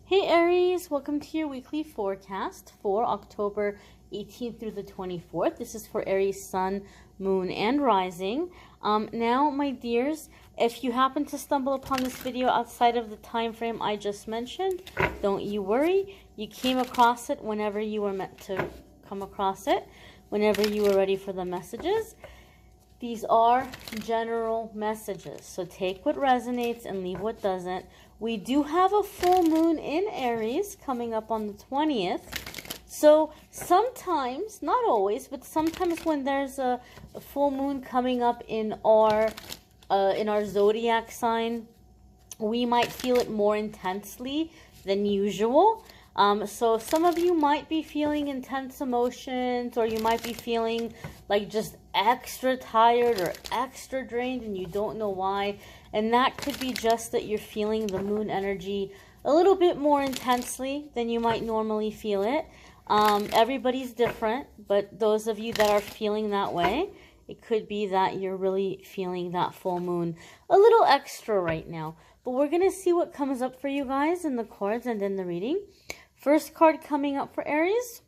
Hey Aries, welcome to your weekly forecast for October 18th through the 24th. This is for Aries Sun, Moon, and Rising. Now, my dears, if you happen to stumble upon this video outside of the time frame I just mentioned, don't you worry. You came across it whenever you were meant to come across it, whenever you were ready for the messages. These are general messages, so take what resonates and leave what doesn't. We do have a full moon in Aries coming up on the 20th. So sometimes, not always, but sometimes when there's a full moon coming up in our zodiac sign, we might feel it more intensely than usual. So some of you might be feeling intense emotions, or you might be feeling like just extra tired or extra drained and you don't know why. And that could be just that you're feeling the moon energy a little bit more intensely than you might normally feel it. Everybody's different, but those of you that are feeling that way, it could be that you're really feeling that full moon a little extra right now. But we're going to see what comes up for you guys in the cards and in the reading. First card coming up for Aries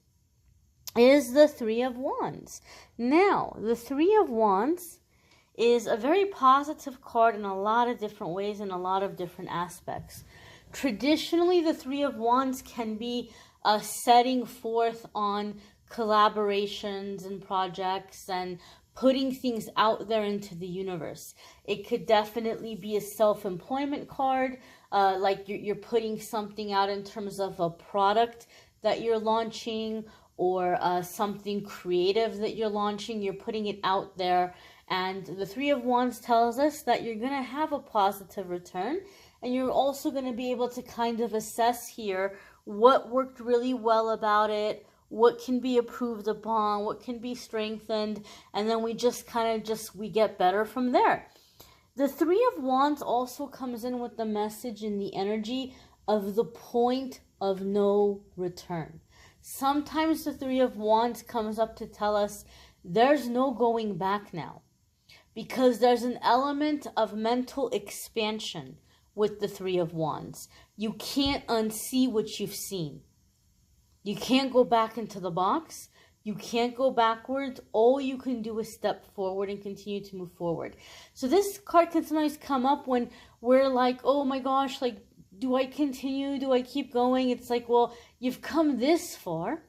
is the Three of Wands. Now, the Three of Wands is a very positive card in a lot of different ways, in a lot of different aspects. Traditionally, the Three of Wands can be setting forth on collaborations and projects and putting things out there into the universe. It could definitely be a self-employment card, like you're putting something out in terms of a product that you're launching, or something creative that you're launching. You're putting it out there. And the Three of Wands tells us that you're going to have a positive return. And you're also going to be able to kind of assess here what worked really well about it, what can be improved upon, what can be strengthened. And then we just we get better from there. The Three of Wands also comes in with the message and the energy of the point of no return. Sometimes the Three of Wands comes up to tell us there's no going back now, because there's an element of mental expansion with the Three of Wands. You can't unsee what you've seen. You can't go back into the box. You can't go backwards. All you can do is step forward and continue to move forward. So this card can sometimes come up when we're like, oh my gosh, like, do I continue? Do I keep going? It's like, well, you've come this far.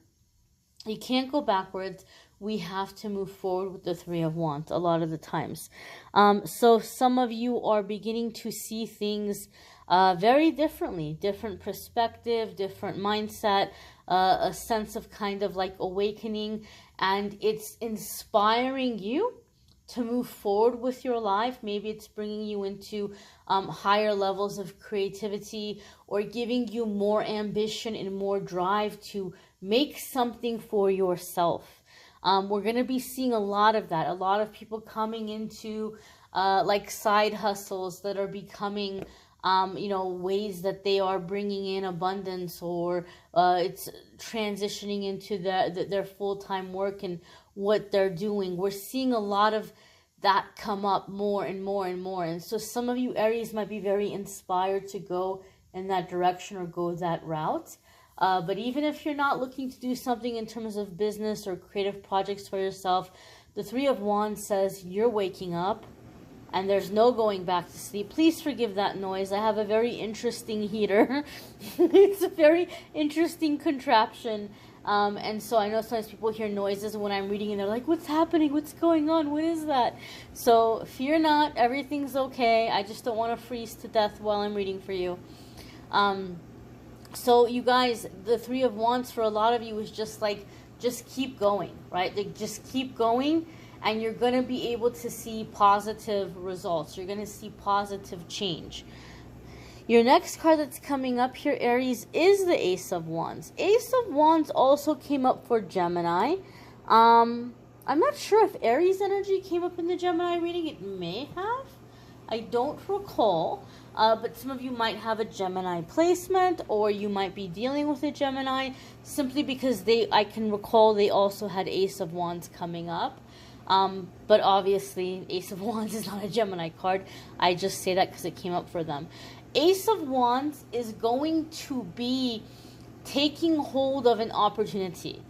You can't go backwards. We have to move forward with the Three of Wands a lot of the times. So some of you are beginning to see things very differently, different perspective, different mindset, a sense of kind of like awakening, and it's inspiring you to move forward with your life. Maybe it's bringing you into higher levels of creativity, or giving you more ambition and more drive to make something for yourself. We're going to be seeing a lot of that. A lot of people coming into like side hustles that are becoming ways that they are bringing in abundance, or it's transitioning into their full-time work and what they're doing. We're seeing a lot of that come up more and more and more. And so some of you Aries might be very inspired to go in that direction or go that route. But even if you're not looking to do something in terms of business or creative projects for yourself, the Three of Wands says you're waking up and there's no going back to sleep. Please forgive that noise. I have a very interesting heater. It's a very interesting contraption. And so I know sometimes people hear noises when I'm reading and they're like, what's happening? What's going on? What is that? So fear not. Everything's okay. I just don't want to freeze to death while I'm reading for you. So you guys, the Three of Wands for a lot of you is just like, just keep going, right? Like, just keep going. And you're going to be able to see positive results. You're going to see positive change. Your next card that's coming up here, Aries, is the Ace of Wands. Ace of Wands also came up for Gemini. I'm not sure if Aries energy came up in the Gemini reading. It may have. I don't recall. But some of you might have a Gemini placement, or you might be dealing with a Gemini, simply because I can recall they also had Ace of Wands coming up. But obviously, Ace of Wands is not a Gemini card. I just say that because it came up for them. Ace of Wands is going to be taking hold of an opportunity.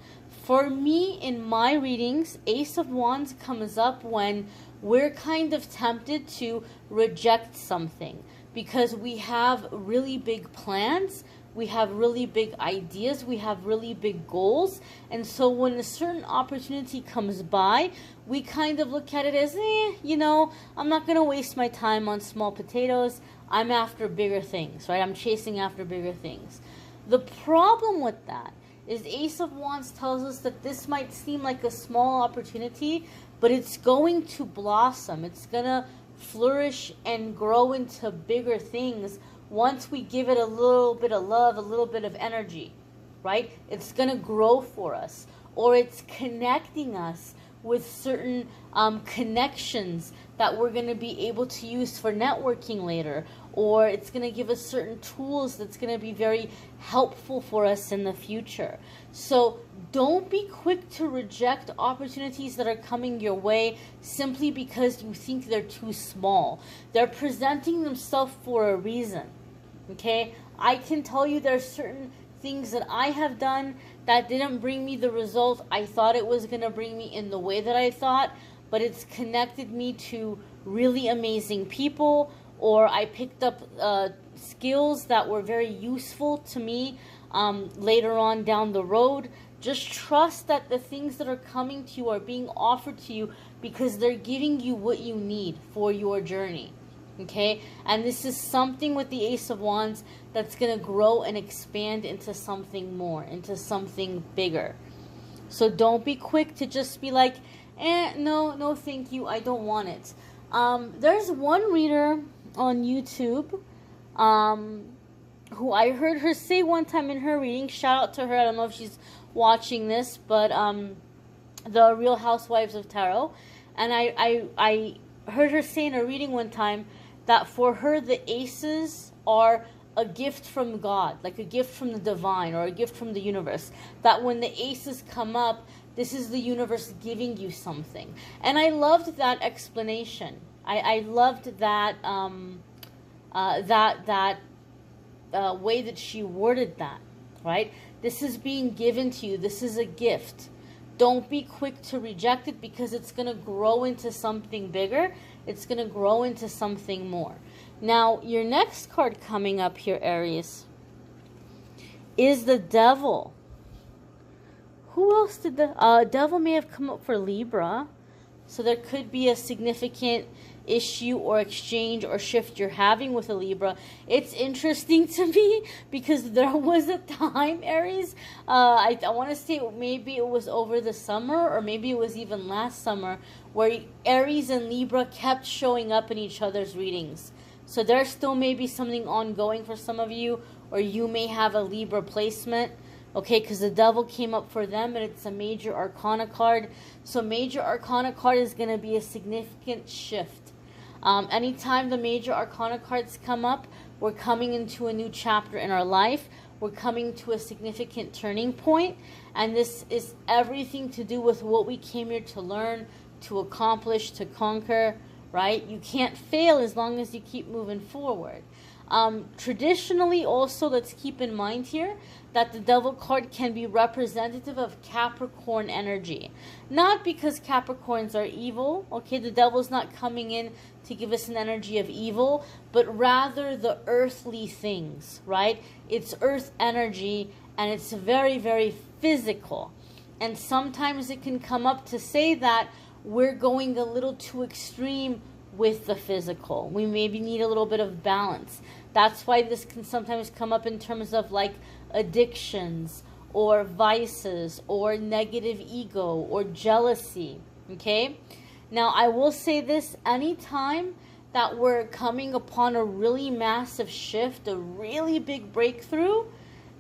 For me, in my readings, Ace of Wands comes up when we're kind of tempted to reject something because we have really big plans, we have really big ideas, we have really big goals, and so when a certain opportunity comes by, we kind of look at it as, I'm not going to waste my time on small potatoes. I'm after bigger things, right? I'm chasing after bigger things. The problem with that is Ace of Wands tells us that this might seem like a small opportunity, but it's going to blossom. It's going to flourish and grow into bigger things once we give it a little bit of love, a little bit of energy, right? It's going to grow for us, or it's connecting us with certain connections that we're going to be able to use for networking later, or it's going to give us certain tools that's going to be very helpful for us in the future. So don't be quick to reject opportunities that are coming your way simply because you think they're too small. They're presenting themselves for a reason, okay? I can tell you there are certain things that I have done that didn't bring me the result I thought it was going to bring me in the way that I thought, but it's connected me to really amazing people, or I picked up skills that were very useful to me later on down the road. Just trust that the things that are coming to you are being offered to you because they're giving you what you need for your journey. Okay? And this is something with the Ace of Wands that's going to grow and expand into something more, into something bigger. So don't be quick to just be like, no, thank you, I don't want it. There's one reader on YouTube who I heard her say one time in her reading, shout out to her, I don't know if she's watching this, but the Real Housewives of Tarot, and I heard her say in a reading one time that for her the aces are a gift from God, like a gift from the divine or a gift from the universe, that when the aces come up, this is the universe giving you something. And I loved that explanation. I loved that way that she worded that, right? This is being given to you. This is a gift. Don't be quick to reject it because it's going to grow into something bigger. It's going to grow into something more. Now, your next card coming up here, Aries, is the Devil. Who else did the Devil may have come up for Libra? So there could be a significant issue or exchange or shift you're having with a Libra. It's interesting to me because there was a time, Aries, I want to say maybe it was over the summer or maybe it was even last summer, where Aries and Libra kept showing up in each other's readings. So there still may be something ongoing for some of you, or you may have a Libra placement. Okay, because the Devil came up for them, and it's a Major Arcana card. So Major Arcana card is going to be a significant shift. Anytime the Major Arcana cards come up, we're coming into a new chapter in our life. We're coming to a significant turning point. And this is everything to do with what we came here to learn, to accomplish, to conquer, right? You can't fail as long as you keep moving forward. Traditionally also, let's keep in mind here that the Devil card can be representative of Capricorn energy. Not because Capricorns are evil, okay? The Devil's not coming in to give us an energy of evil, but rather the earthly things, right? It's earth energy, and it's very, very physical. And sometimes it can come up to say that we're going a little too extreme with the physical. We maybe need a little bit of balance. That's why this can sometimes come up in terms of like addictions or vices or negative ego or jealousy, okay? Now, I will say this, anytime that we're coming upon a really massive shift, a really big breakthrough,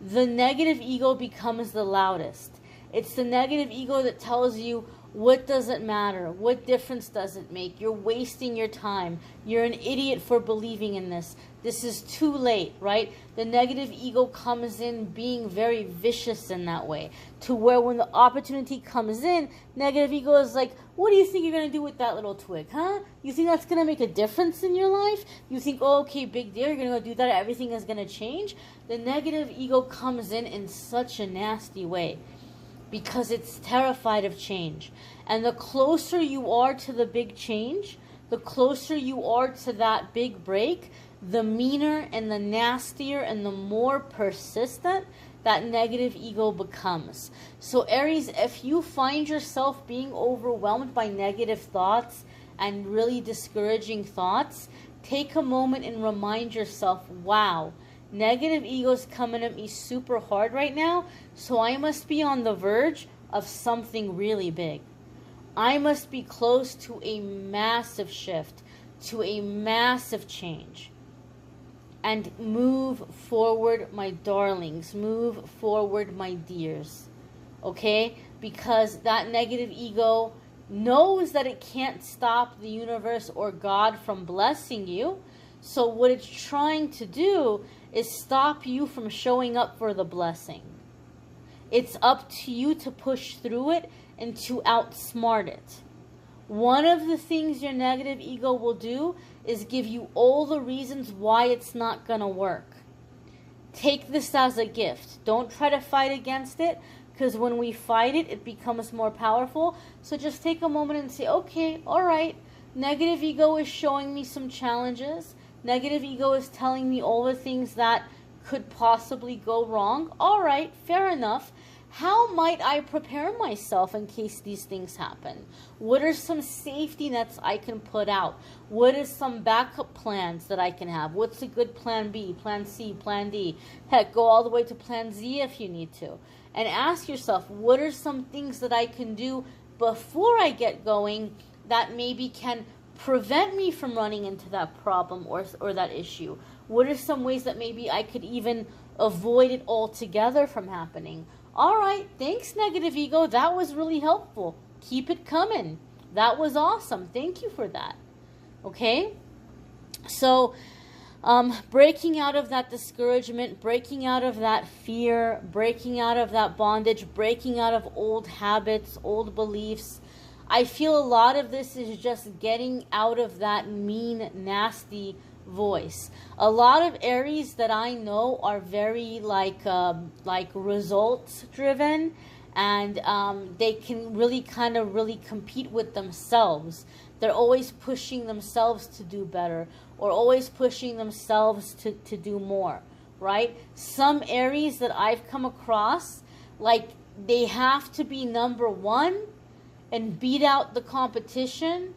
the negative ego becomes the loudest. It's the negative ego that tells you, What does it matter? What difference does it make? You're wasting your time. You're an idiot for believing in this. This is too late, right? The negative ego comes in being very vicious in that way, to where when the opportunity comes in, negative ego is like, what do you think you're going to do with that little twig, huh? You think that's going to make a difference in your life? You think, oh, okay, big deal, you're going to go do that, everything is going to change? The negative ego comes in such a nasty way, because it's terrified of change. And the closer you are to the big change, the closer you are to that big break, the meaner and the nastier and the more persistent that negative ego becomes. So Aries, if you find yourself being overwhelmed by negative thoughts and really discouraging thoughts, take a moment and remind yourself, wow, negative ego's coming at me super hard right now, so I must be on the verge of something really big. I must be close to a massive shift, to a massive change. And move forward, my darlings. Move forward, my dears. Okay? Because that negative ego knows that it can't stop the universe or God from blessing you. So what it's trying to do is stop you from showing up for the blessing. It's up to you to push through it and to outsmart it. One of the things your negative ego will do is give you all the reasons why it's not going to work. Take this as a gift. Don't try to fight against it, because when we fight it, it becomes more powerful. So just take a moment and say, okay, all right, negative ego is showing me some challenges. Negative ego is telling me all the things that could possibly go wrong. All right, fair enough. How might I prepare myself in case these things happen? What are some safety nets I can put out? What are some backup plans that I can have? What's a good plan B, plan C, plan D? Heck, go all the way to plan Z if you need to. And ask yourself, what are some things that I can do before I get going that maybe can prevent me from running into that problem or that issue? What are some ways that maybe I could even avoid it altogether from happening? All right, thanks, negative ego. That was really helpful. Keep it coming. That was awesome. Thank you for that. Okay? So, breaking out of that discouragement, breaking out of that fear, breaking out of that bondage, breaking out of old habits, old beliefs. I feel a lot of this is just getting out of that mean, nasty voice. A lot of Aries that I know are very like results driven, and they can really compete with themselves. They're always pushing themselves to do better, or always pushing themselves to do more, right? Some Aries that I've come across, like, they have to be number one and beat out the competition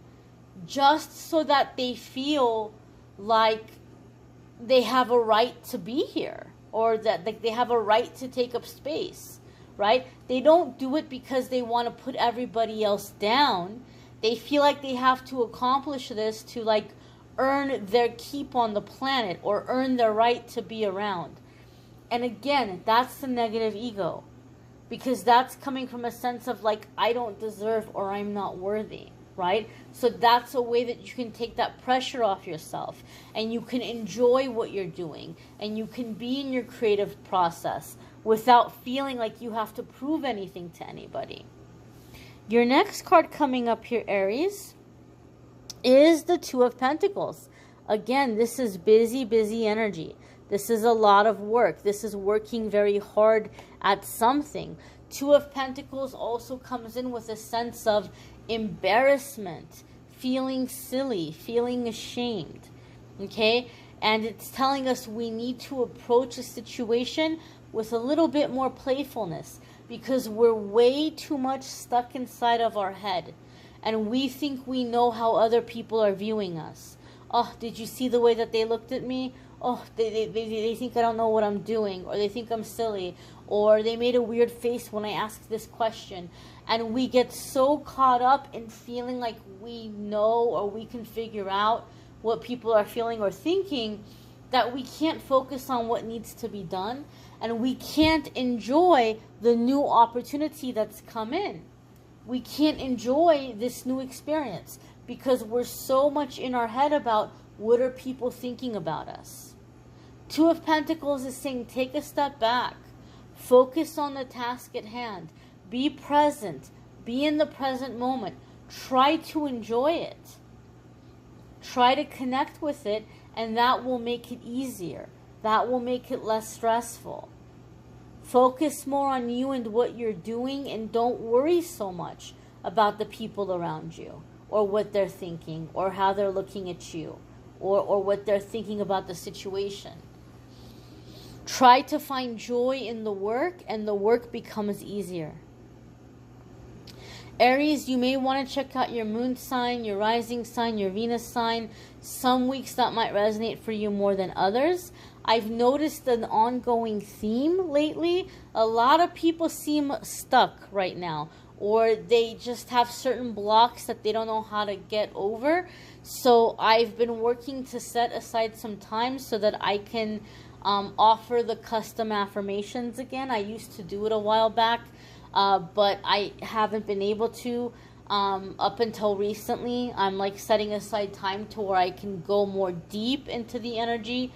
just so that they feel like they have a right to be here, or that they have a right to take up space, right? They don't do it because they want to put everybody else down. They feel like they have to accomplish this to like earn their keep on the planet, or earn their right to be around. And again, that's the negative ego, because that's coming from a sense of like, I don't deserve, or I'm not worthy. Right? So that's a way that you can take that pressure off yourself, and you can enjoy what you're doing, and you can be in your creative process without feeling like you have to prove anything to anybody. Your next card coming up here, Aries, is the Two of Pentacles. Again, this is busy, busy energy. This is a lot of work. This is working very hard at something. Two of Pentacles also comes in with a sense of embarrassment, feeling silly, feeling ashamed. Okay? And it's telling us we need to approach a situation with a little bit more playfulness, because we're way too much stuck inside of our head, and we think we know how other people are viewing us. Oh, did you see the way that they looked at me? Oh, they think I don't know what I'm doing, or they think I'm silly, or they made a weird face when I asked this question. And we get so caught up in feeling like we know, or we can figure out what people are feeling or thinking, that we can't focus on what needs to be done, and we can't enjoy the new opportunity that's come in. we can't enjoy this new experience because we're so much in our head about what are people thinking about us. Two of Pentacles is saying take a step back. Focus on the task at hand. Be present. Be in the present moment. Try to enjoy it. Try to connect with it, and that will make it easier. That will make it less stressful. Focus more on you and what you're doing, and don't worry so much about the people around you, or what they're thinking, or how they're looking at you, or what they're thinking about the situation. Try to find joy in the work, and the work becomes easier. Aries, you may want to check out your moon sign, your rising sign, your Venus sign. Some weeks that might resonate for you more than others. I've noticed an ongoing theme lately. A lot of people seem stuck right now, or they just have certain blocks that they don't know how to get over. So I've been working to set aside some time so that I can offer the custom affirmations again. I used to do it a while back, but I haven't been able to up until recently. I'm like setting aside time to where I can go more deep into the energy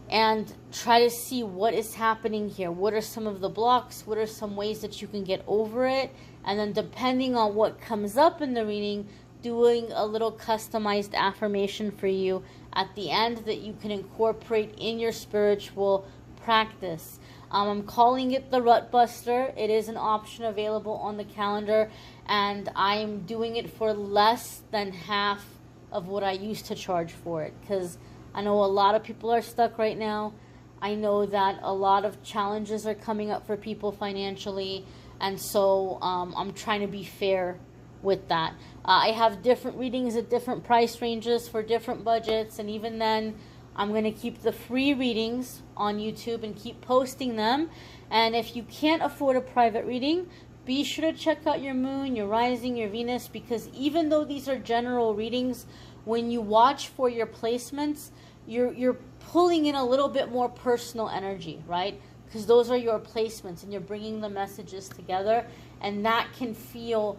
and try to see what is happening here. What are some of the blocks? What are some ways that you can get over it? And then depending on what comes up in the reading, doing a little customized affirmation for you at the end that you can incorporate in your spiritual practice. I'm calling it the Rut Buster. It is an option available on the calendar, and I'm doing it for less than half of what I used to charge for it, because I know a lot of people are stuck right now. I know that a lot of challenges are coming up for people financially, and so I'm trying to be fair with that. I have different readings at different price ranges for different budgets, and even then I'm going to keep the free readings on YouTube and keep posting them. And if you can't afford a private reading, be sure to check out your moon, your rising, your Venus, because even though these are general readings, when you watch for your placements, you're pulling in a little bit more personal energy, right? Because those are your placements and you're bringing the messages together, and that can feel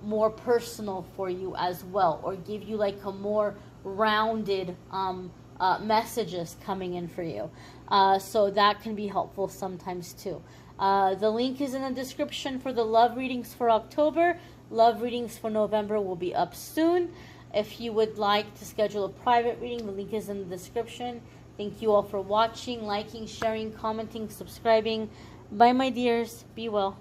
more personal for you as well, or give you like a more rounded messages coming in for you. So that can be helpful sometimes too. The link is in the description for the love readings for October. Love readings for November will be up soon. If you would like to schedule a private reading, the link is in the description. Thank you all for watching, liking, sharing, commenting, subscribing. Bye, my dears. Be well.